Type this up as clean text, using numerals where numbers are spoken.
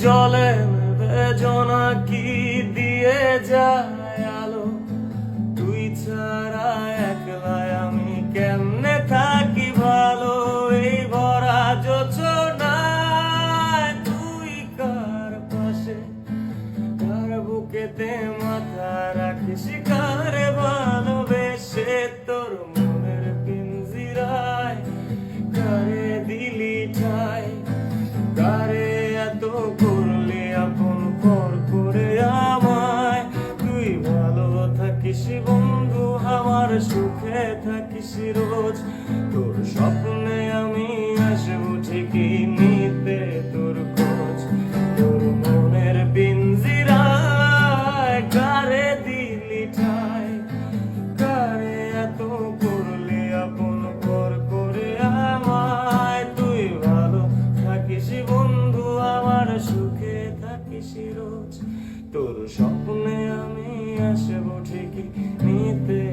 জলে বেজনা কি দিয়ে যায় আলো, তুই ছাড়া একলায় আমি কেমনে থাকি ভালো। এই ভরা যোচনায় তুই কার পাশে, কার বুকেতে মাথা রাখিস, কারে ভালোবেসে তোর মনের পিঞ্জিরায় কারে দিলি ঠাই, কারে এত করলি আপন পর করে আমায়। তুই ভালো থাকিস বন্ধু, আমার সুখে থাকিস রোজ, তোর স্বপ্নে আমি আসবো ঠিকই নিতে তোর খোঁজ। তোর মনের পিঞ্জিরায় কারে দিলি ঠাই, কারে এত করলি আপন পর করে আমায়। তুই ভালো থাকিস বন্ধু, আমার সুখে থাকিস রোজ, তোর স্বপ্নে আমি আসবো ঠিকই নিতে